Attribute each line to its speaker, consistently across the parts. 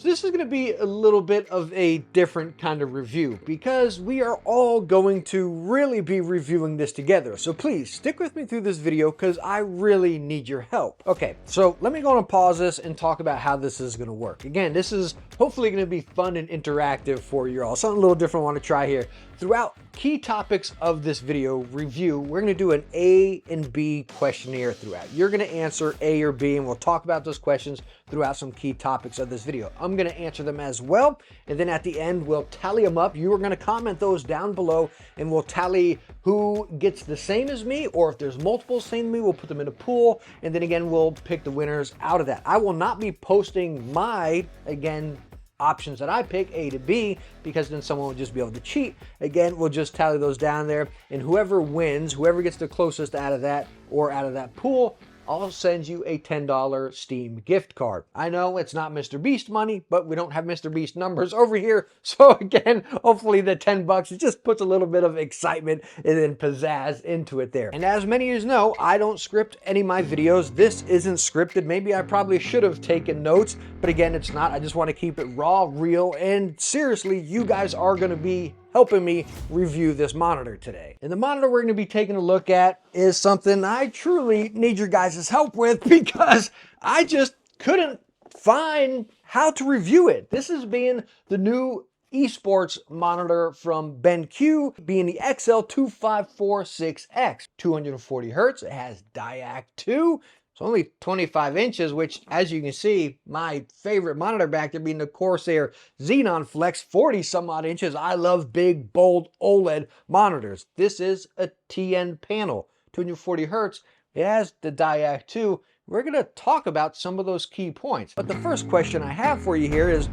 Speaker 1: So this is going to be a little bit of a different kind of review because we are all going to really be reviewing this together. So please stick with me through this video because I really need your help. Okay, so let me go and pause this and talk about how this is going to work. Again, this is hopefully going to be fun and interactive for you all. Something a little different I want to try here. Throughout key topics of this video review, we're going to do an A and B questionnaire throughout. You're going to answer A or B, and we'll talk about those questions throughout some key topics of this video. I'm going to answer them as well, and then at the end, we'll tally them up. You are going to comment those down below, and we'll tally who gets the same as me, or if there's multiple same as me, we'll put them in a pool, and then again, we'll pick the winners out of that. I will not be posting my, again, options that I pick, A to B, because then someone will just be able to cheat. Again, we'll just tally those down there, and whoever wins, whoever gets the closest out of that or out of that pool, I'll send you a $10 Steam gift card. I know it's not Mr. Beast money, but we don't have Mr. Beast numbers over here. So again, hopefully the 10 bucks, it just puts a little bit of excitement and then pizzazz into it there. And as many of you know, I don't script any of my videos. This isn't scripted. Maybe I probably should have taken notes, but again, it's not. I just want to keep it raw, real, and seriously, you guys are going to be helping me review this monitor today. And the monitor we're going to be taking a look at is something I truly need your guys' help with because I just couldn't find how to review it. This is being the new Esports monitor from Benq, being the XL2546X. 240 hertz, it has DyAc 2. It's only 25 inches, which, as you can see, my favorite monitor back there being the Corsair Xenon Flex, 40 some odd inches. I love big, bold OLED monitors. This is a TN panel, 240 hertz. It has the DyAc 2. We're going to talk about some of those key points. But the first question I have for you here is,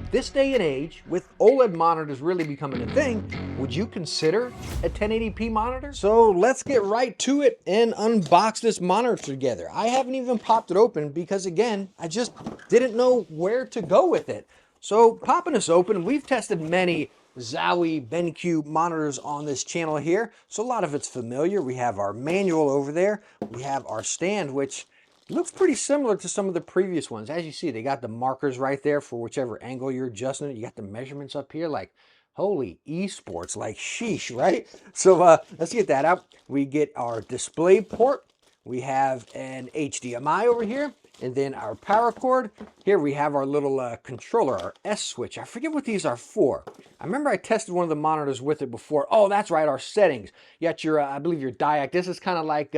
Speaker 1: this day and age, with OLED monitors really becoming a thing, would you consider a 1080p monitor? So let's get right to it and unbox this monitor together. I haven't even popped it open because, again, I just didn't know where to go with it. So popping this open, we've tested many ZOWIE Benq monitors on this channel here, so a lot of it's familiar. We have our manual over there. We have our stand, which looks pretty similar to some of the previous ones. As you see, they got the markers right there for whichever angle you're adjusting it. You got the measurements up here, like, holy esports, like sheesh, right? So let's get that out. We get our display port. We have an HDMI over here, and then our power cord. Here we have our little controller, our S switch. I forget what these are for. I remember I tested one of the monitors with it before. Oh, that's right, our settings. You got your, I believe your DyAc. This is kind of like,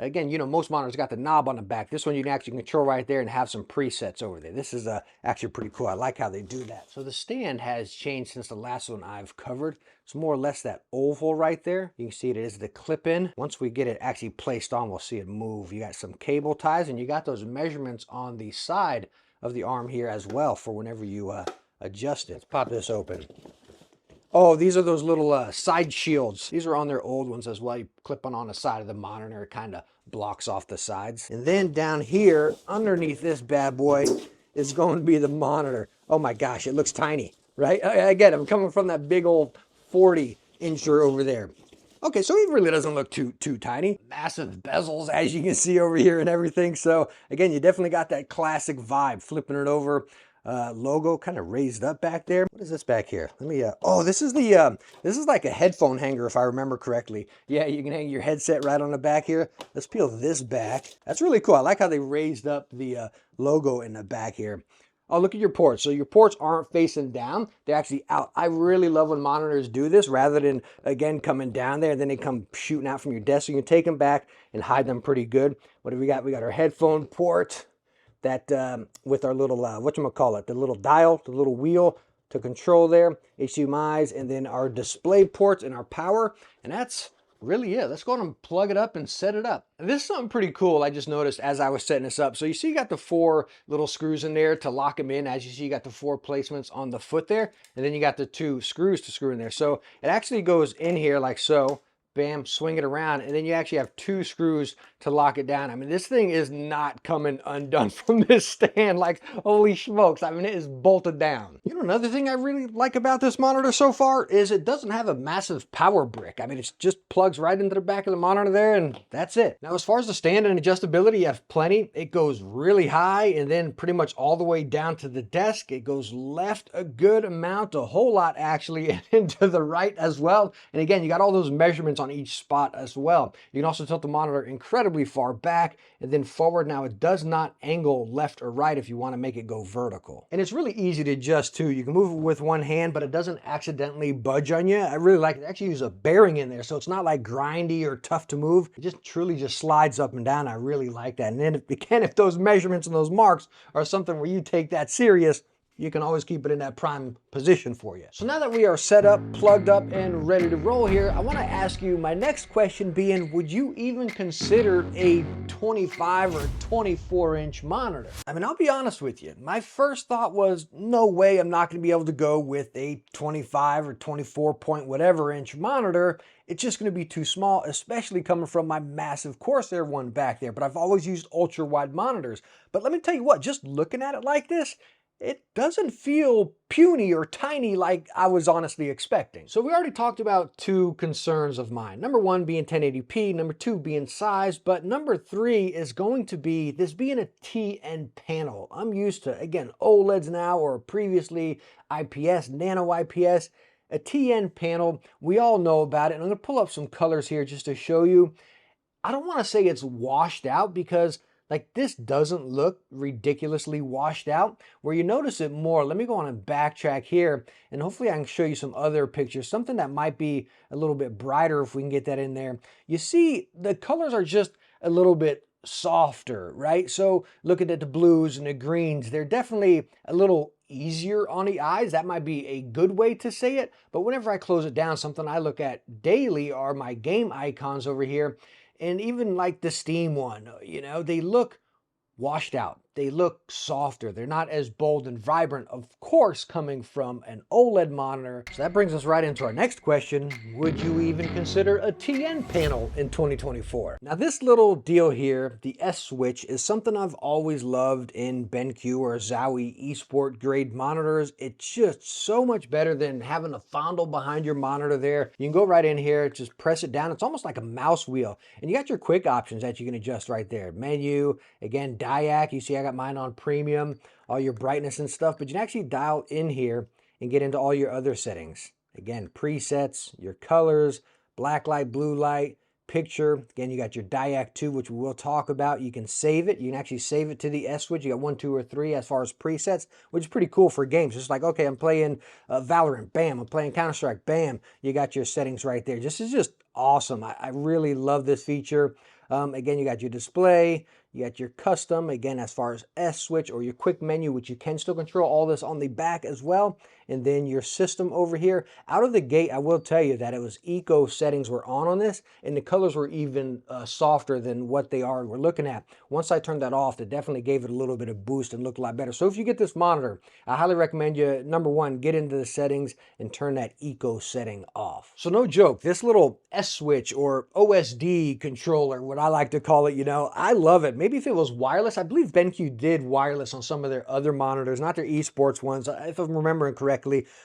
Speaker 1: again, you know, most monitors got the knob on the back. This one you can actually control right there and have some presets over there. This is actually pretty cool. I like how they do that. So the stand has changed since the last one I've covered. It's more or less that oval right there. You can see it is the clip-in. Once we get it actually placed on, we'll see it move. You got some cable ties, and you got those measurements on the side of the arm here as well for whenever you adjust it. Let's pop this open. Oh, these are those little side shields. These are on their old ones as well. You clip on the side of the monitor. It kind of blocks off the sides. And then down here, underneath this bad boy, is going to be the monitor. Oh my gosh, it looks tiny, right? Again, I'm coming from that big old 40-incher over there. Okay, so it really doesn't look too tiny. Massive bezels, as you can see over here and everything. So again, you definitely got that classic vibe. Flipping it over. Logo kind of raised up back there. What is this back here? Let me, oh, this is like a headphone hanger if I remember correctly. Yeah, you can hang your headset right on the back here. Let's peel this back. That's really cool. I like how they raised up the logo in the back here. Oh, look at your ports. So your ports aren't facing down. They're actually out. I really love when monitors do this rather than, again, coming down there and then they come shooting out from your desk. So you can take them back and hide them pretty good. What do we got? We got our headphone port. That with our little, whatchamacallit, the little dial, the little wheel to control there, HDMIs, and then our display ports and our power. And that's really it. Let's go ahead and plug it up and set it up. And this is something pretty cool I just noticed as I was setting this up. So you see you got the 4 little screws in there to lock them in. As you see, you got the 4 placements on the foot there. And then you got the 2 screws to screw in there. So it actually goes in here like so. bam, swing it around, and then you actually have 2 screws to lock it down. I mean, this thing is not coming undone from this stand. Like, holy smokes. I mean, it is bolted down. You know, another thing I really like about this monitor so far is it doesn't have a massive power brick. I mean, it just plugs right into the back of the monitor there, and that's it. Now, as far as the stand and adjustability, you have plenty. It goes really high and then pretty much all the way down to the desk. It goes left a good amount, a whole lot actually, and into the right as well. And again, you got all those measurements on each spot as well. You can also tilt the monitor incredibly far back and then forward. Now, it does not angle left or right if you want to make it go vertical. And it's really easy to adjust too. You can move it with one hand, but it doesn't accidentally budge on you. I really like it. Actually use a bearing in there, so it's not like grindy or tough to move. It just truly just slides up and down. I really like that. And then if those measurements and those marks are something where you take that serious, you can always keep it in that prime position for you. So now that we are set up, plugged up, and ready to roll here, I want to ask you my next question being, would you even consider a 25 or 24 inch monitor? I mean, I'll be honest with you. My first thought was, no way, I'm not going to be able to go with a 25 or 24 point whatever inch monitor. It's just going to be too small, especially coming from my massive Corsair one back there. But I've always used ultra wide monitors. But let me tell you what, just looking at it like this, it doesn't feel puny or tiny like I was honestly expecting. So we already talked about 2 concerns of mine. Number 1 being 1080p, number 2 being size, but number 3 is going to be this being a TN panel. I'm used to, again, OLEDs now, or previously IPS, nano IPS. A TN panel, we all know about it, and I'm gonna pull up some colors here just to show you. I don't wanna say it's washed out because like this doesn't look ridiculously washed out. Where you notice it more, let me go on and backtrack here, and hopefully I can show you some other pictures, something that might be a little bit brighter if we can get that in there. You see the colors are just a little bit softer, right? So looking at the blues and the greens, they're definitely a little easier on the eyes. That might be a good way to say it, but whenever I close it down, something I look at daily are my game icons over here. And even like the Steam one, you know, they look washed out. They look softer. They're not as bold and vibrant, of course, coming from an OLED monitor. So that brings us right into our next question. Would you even consider a TN panel in 2024? Now this little deal here, the S switch, is something I've always loved in Benq or ZOWIE Esports grade monitors. It's just so much better than having a fondle behind your monitor there. You can go right in here, just press it down. It's almost like a mouse wheel. And you got your quick options that you can adjust right there. Menu, again, DyAc. You see I got mine on premium, all your brightness and stuff, but you can actually dial in here and get into all your other settings. Again, presets, your colors, black light, blue light, picture. Again, you got your DyAc 2, which we will talk about. You can save it. You can actually save it to the S switch. You got 1, 2, or 3 as far as presets, which is pretty cool for games. It's like, okay, I'm playing Valorant, bam. I'm playing Counter-Strike, bam. You got your settings right there. This is just awesome. I really love this feature. Again, you got your display, you got your custom, again, as far as S switch or your quick menu, which you can still control all this on the back as well. And then your system over here. Out of the gate, I will tell you that it was eco settings were on this, and the colors were even softer than what they are we're looking at. Once I turned that off, it definitely gave it a little bit of boost and looked a lot better. So if you get this monitor, I highly recommend you, number 1, get into the settings and turn that eco setting off. So no joke, this little S switch or OSD controller, what I like to call it, you know, I love it. Maybe if it was wireless, I believe Benq did wireless on some of their other monitors, not their esports ones, if I'm remembering correctly.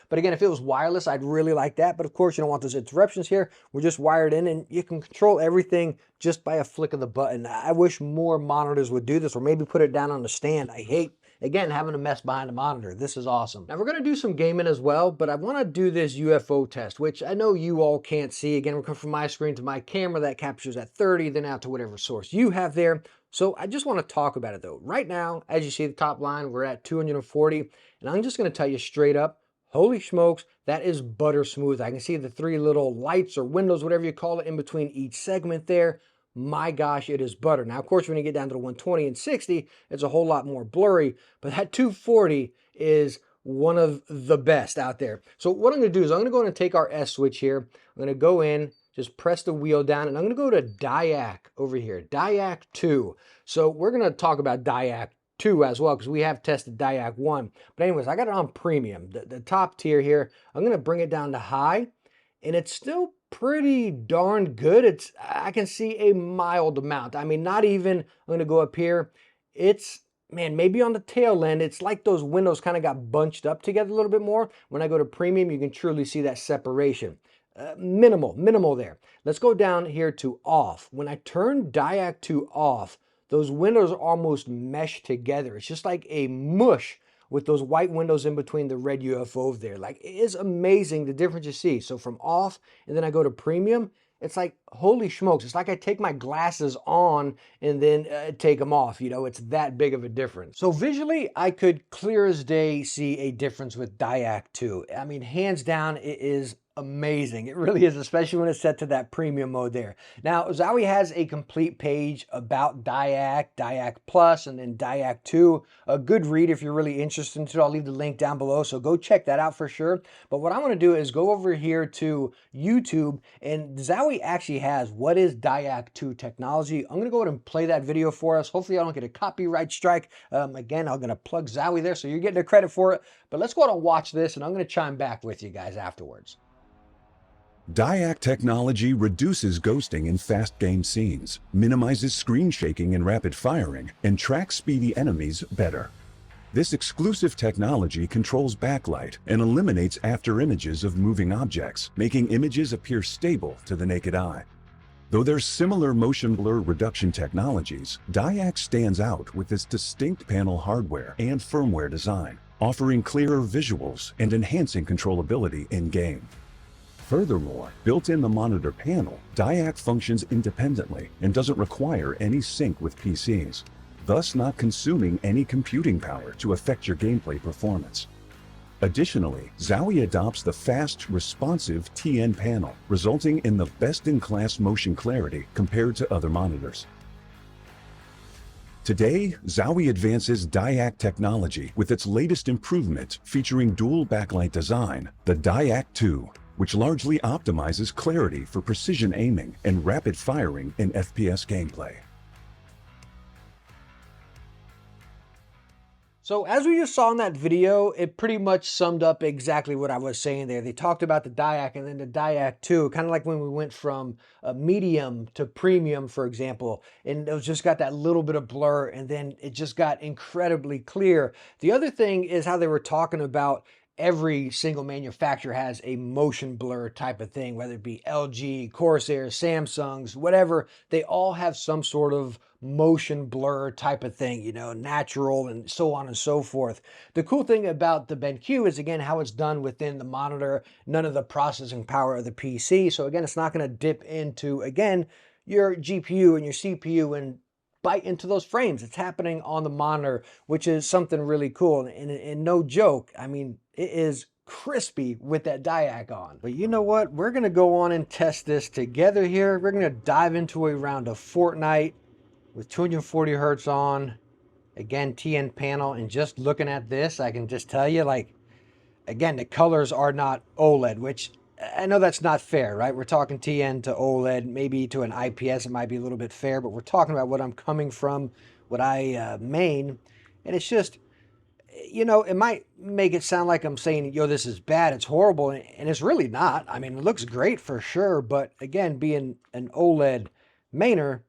Speaker 1: But again, if it was wireless, I'd really like that. But of course, you don't want those interruptions here. We're just wired in, and you can control everything just by a flick of the button. I wish more monitors would do this, or maybe put it down on the stand. I hate, again, having a mess behind the monitor. This is awesome. Now we're going to do some gaming as well, but I want to do this UFO test, which I know you all can't see. Again, we're coming from my screen to my camera that captures at 30, then out to whatever source you have there. So I just want to talk about it though. Right now, as you see the top line, we're at 240, and I'm just going to tell you straight up, holy smokes, that is butter smooth. I can see the 3 little lights or windows, whatever you call it, in between each segment there. My gosh, it is butter. Now, of course, when you get down to the 120 and 60, it's a whole lot more blurry, but that 240 is one of the best out there. So what I'm going to do is I'm going to go in and take our S switch here. I'm going to go in, just press the wheel down, and I'm going to go to DyAc over here, DyAc 2. So we're going to talk about DyAc 2 as well, because we have tested DyAc 1. But anyways, I got it on premium, the top tier here. I'm going to bring it down to high, and it's still pretty darn good. I can see a mild amount. I mean, not even, I'm gonna go up here. It's, man, maybe on the tail end, it's like those windows kind of got bunched up together a little bit more. When I go to premium, you can truly see that separation. Minimal there. Let's go down here to off. When I turn DyAc to off, those windows are almost meshed together. It's just like a mush with those white windows in between the red UFO there. Like, it is amazing the difference you see. So from off, and then I go to premium, it's like, holy smokes. It's like I take my glasses on and then take them off. You know, it's that big of a difference. So visually, I could clear as day see a difference with DyAc 2. I mean, hands down, it is amazing. It really is, especially when it's set to that premium mode there. Now, ZOWIE has a complete page about DyAc, DyAc Plus, and then DyAc 2. A good read if you're really interested in it. I'll leave the link down below, so go check that out for sure. But what I want to do is go over here to YouTube, and ZOWIE actually has what is DyAc 2 technology. I'm going to go ahead and play that video for us. Hopefully I don't get a copyright strike. Again, I'm going to plug ZOWIE there, so you're getting the credit for it. But let's go ahead and watch this, and I'm going to chime back with you guys afterwards.
Speaker 2: DyAc technology reduces ghosting in fast game scenes, minimizes screen shaking and rapid firing, and tracks speedy enemies better. This exclusive technology controls backlight and eliminates after images of moving objects, making images appear stable to the naked eye. Though there's similar motion blur reduction technologies, DyAc stands out with its distinct panel hardware and firmware design, offering clearer visuals and enhancing controllability in-game. Furthermore, built in the monitor panel, DyAc functions independently and doesn't require any sync with PCs, thus not consuming any computing power to affect your gameplay performance. Additionally, ZOWIE adopts the fast, responsive TN panel, resulting in the best-in-class motion clarity compared to other monitors. Today, ZOWIE advances DyAc technology with its latest improvement featuring dual backlight design, the DyAc 2. Which largely optimizes clarity for precision aiming and rapid firing in FPS gameplay.
Speaker 1: So as we just saw in that video, it pretty much summed up exactly what I was saying there. They talked about the DyAc and then the DyAc 2, kind of like when we went from medium to premium, for example, and it was just got that little bit of blur, and then it just got incredibly clear. The other thing is how they were talking about every single manufacturer has a motion blur type of thing, whether it be LG, Corsair, Samsung's, whatever. They all have some sort of motion blur type of thing, you know, natural and so on and so forth. The cool thing about the Benq is, again, how it's done within the monitor, none of the processing power of the PC. So again, it's not going to dip into, again, your GPU and your CPU and bite into those frames. It's happening on the monitor, which is something really cool. And no joke, I mean, it is crispy with that DyAc on. But you know what? We're going to go on and test this together here. We're going to dive into a round of Fortnite with 240 hertz on. Again, TN panel. And just looking at this, I can just tell you, like, again, the colors are not OLED, which I know that's not fair, right? We're talking TN to OLED, maybe to an IPS, it might be a little bit fair, but we're talking about what I'm coming from, what I main, and it's just, you know, it might make it sound like I'm saying, yo, this is bad, it's horrible, and it's really not. I mean, it looks great for sure, but again, being an OLED mainer,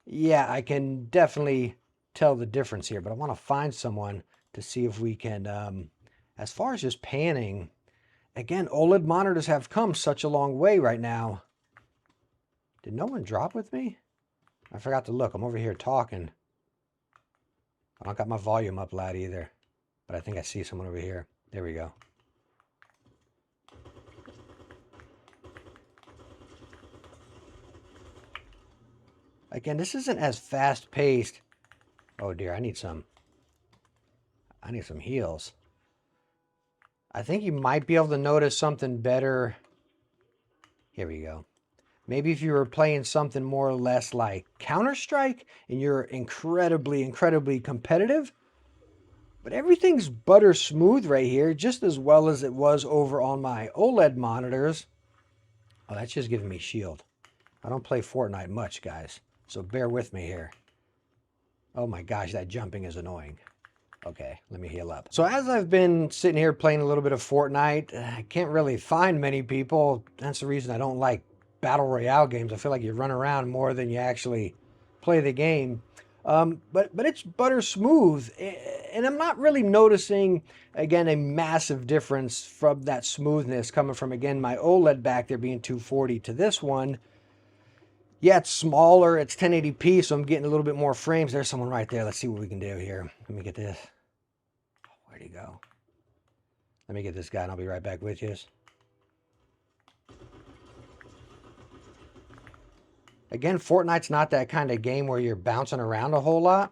Speaker 1: yeah, I can definitely tell the difference here, but I want to find someone to see if we can, as far as just panning, again, OLED monitors have come such a long way right now. Did no one drop with me? I forgot to look. I'm over here talking. I don't got my volume up loud either. But I think I see someone over here. There we go. Again, this isn't as fast-paced. Oh dear, I need some heals. I think you might be able to notice something better. Here we go. Maybe if you were playing something more or less like Counter-Strike and you're incredibly competitive. But everything's butter smooth right here, just as well as it was over on my OLED monitors. Oh, that's just giving me shield. I don't play Fortnite much, guys, so bear with me here. Oh my gosh, that jumping is annoying. Okay, let me heal up. So as I've been sitting here playing a little bit of Fortnite, I can't really find many people. That's the reason I don't like battle royale games. I feel like you run around more than you actually play the game. But it's butter smooth, and I'm not really noticing, again, a massive difference from that smoothness coming from, again, my OLED back there being 240 to this one. Yeah, it's smaller, it's 1080p, so I'm getting a little bit more frames. There's someone right there. Let's see what we can do here. Let me get this. Where'd he go? Let me get this guy, and I'll be right back with you. Again, Fortnite's not that kind of game where you're bouncing around a whole lot.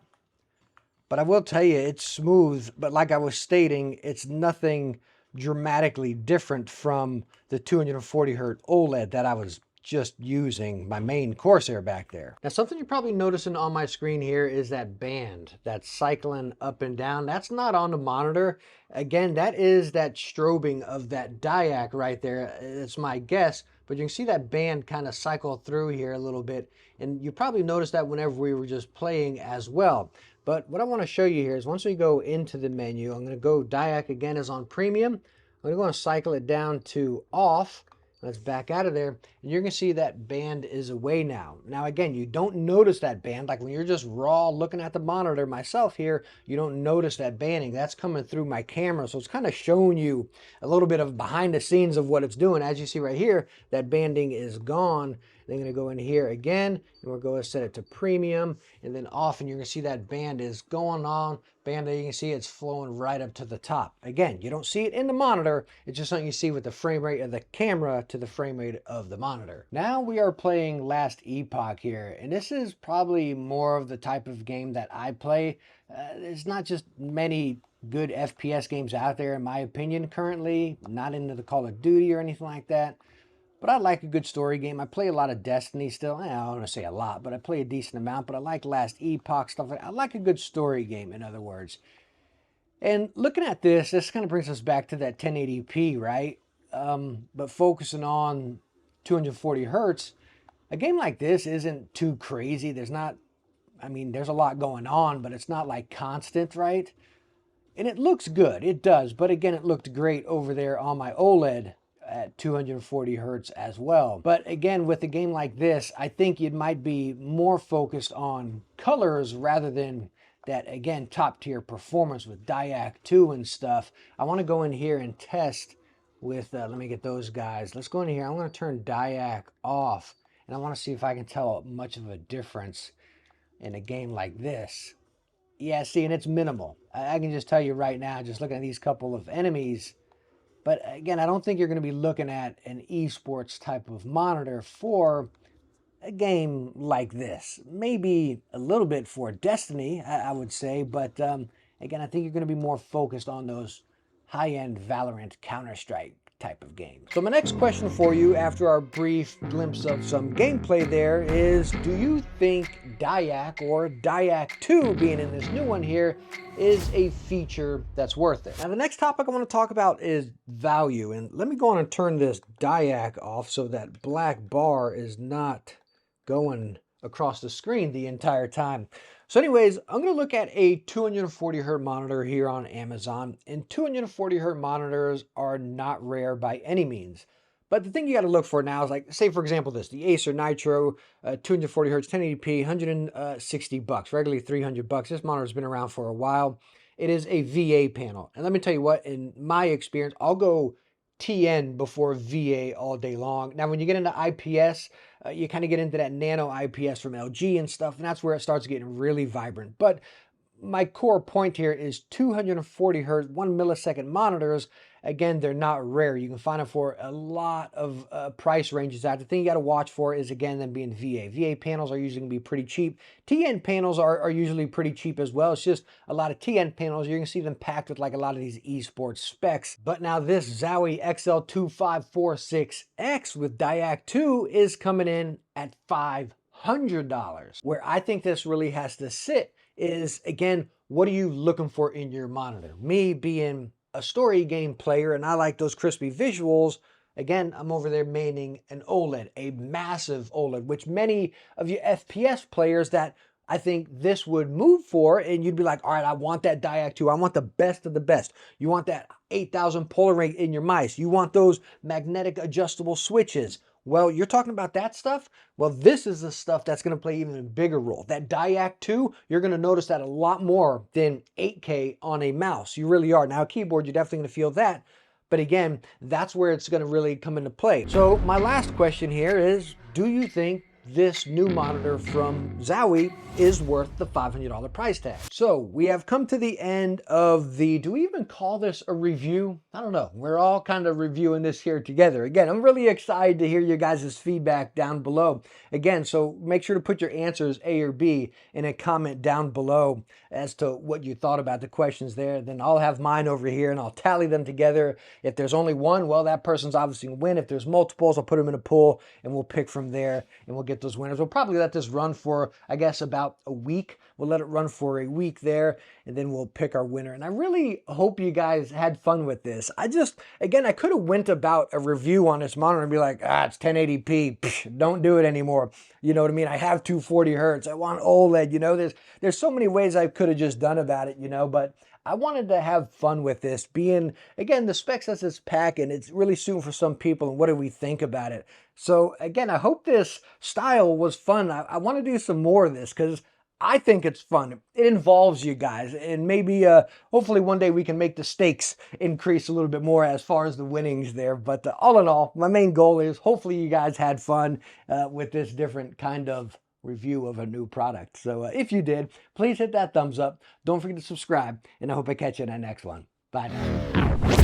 Speaker 1: But I will tell you, it's smooth. But like I was stating, it's nothing dramatically different from the 240 hertz OLED that I was just using, my main Corsair back there. Now, something you're probably noticing on my screen here is that band that's cycling up and down. That's not on the monitor. Again, that is that strobing of that DyAc right there. It's my guess, but you can see that band kind of cycle through here a little bit. And you probably noticed that whenever we were just playing as well. But what I want to show you here is once we go into the menu, I'm going to go DyAc again is on premium. I'm going to cycle it down to off. Let's back out of there, and you're going to see that band is away now. Now, again, you don't notice that band. Like when you're just raw looking at the monitor myself here, you don't notice that banding. That's coming through my camera, so it's kind of showing you a little bit of behind the scenes of what it's doing. As you see right here, that banding is gone. Then I'm going to go in here again, and we're going to set it to premium, and then off, and you're going to see that band is going on. Band, you can see it's flowing right up to the top. Again, you don't see it in the monitor. It's just something you see with the frame rate of the camera to the frame rate of the monitor. Now we are playing Last Epoch here, and this is probably more of the type of game that I play. There's not just many good FPS games out there, in my opinion, currently. Not into the Call of Duty or anything like that. But I like a good story game. I play a lot of Destiny still. I don't want to say a lot, but I play a decent amount. But I like Last Epoch, stuff like that. I like a good story game, in other words. And looking at this kind of brings us back to that 1080p, right? But focusing on 240 hertz, a game like this isn't too crazy. There's not, I mean, there's a lot going on, but it's not like constant, right? And it looks good. It does. But again, it looked great over there on my OLED at 240 hertz as well. But again, with a game like this, I think it might be more focused on colors rather than that, again, top tier performance with DyAc 2 and stuff. I want to go in here and test with, let me get those guys. Let's go in here. I'm going to turn DyAc off, and I want to see if I can tell much of a difference in a game like this. Yeah, see, and it's minimal. I can just tell you right now, just looking at these couple of enemies. But again, I don't think you're going to be looking at an esports type of monitor for a game like this. Maybe a little bit for Destiny, I would say. But again, I think you're going to be more focused on those high-end Valorant, Counter-Strike type of games. So my next question for you after our brief glimpse of some gameplay there is, do you think DyAc or DyAc 2 being in this new one here is a feature that's worth it? Now the next topic I want to talk about is value, and let me go on and turn this DyAc off so that black bar is not going across the screen the entire time. So anyways, I'm going to look at a 240 hertz monitor here on Amazon, and 240 hertz monitors are not rare by any means. But the thing you got to look for now is, like, say for example this, the Acer Nitro 240 hertz 1080p, 160 bucks, regularly 300 bucks. This monitor's been around for a while. It is a VA panel. And let me tell you what, in my experience, I'll go TN before VA all day long. Now, when you get into IPS, you kind of get into that nano IPS from LG and stuff, and that's where it starts getting really vibrant. But my core point here is 240 hertz, 1 millisecond monitors. Again, they're not rare. You can find them for a lot of price ranges out. The thing you got to watch for is, again, them being VA. VA panels are usually going to be pretty cheap. TN panels are usually pretty cheap as well. It's just a lot of TN panels. You're going to see them packed with like a lot of these esports specs. But now this ZOWIE XL2546X with DyAc 2 is coming in at $500. Where I think this really has to sit is, again, what are you looking for in your monitor? Me being a story game player, and I like those crispy visuals. Again, I'm over there maining an OLED, a massive OLED, which many of you FPS players that I think this would move for, and you'd be like, all right, I want that DyAc 2. I want the best of the best. You want that 8,000 polar rate in your mice. You want those magnetic adjustable switches. Well, you're talking about that stuff? Well, this is the stuff that's going to play even a bigger role. That DyAc 2, you're going to notice that a lot more than 8K on a mouse. You really are. Now, a keyboard, you're definitely going to feel that. But again, that's where it's going to really come into play. So my last question here is, do you think this new monitor from ZOWIE is worth the $500 price tag? So we have come to the end of the, do we even call this a review? I don't know. We're all kind of reviewing this here together. Again, I'm really excited to hear your guys' feedback down below. Again, so make sure to put your answers A or B in a comment down below as to what you thought about the questions there. Then I'll have mine over here and I'll tally them together. If there's only one, well, that person's obviously going to win. If there's multiples, I'll put them in a pool and we'll pick from there and we'll get those winners. We'll probably let this run for, I guess, about a week. We'll let it run for a week there and then we'll pick our winner. And I really hope you guys had fun with this. Again, I could have went about a review on this monitor and be like, it's 1080p. Psh, don't do it anymore. You know what I mean? I have 240 hertz. I want OLED. You know, there's so many ways I could have just done about it, you know, but I wanted to have fun with this, being, again, the specs as it's packing, it's really soon for some people, and what do we think about it? So again, I hope this style was fun. I want to do some more of this because I think it's fun. It involves you guys, and maybe hopefully one day we can make the stakes increase a little bit more as far as the winnings there. But all in all, my main goal is hopefully you guys had fun with this different kind of review of a new product. So if you did, please hit that thumbs up. Don't forget to subscribe, and I hope I catch you in the next one. Bye now.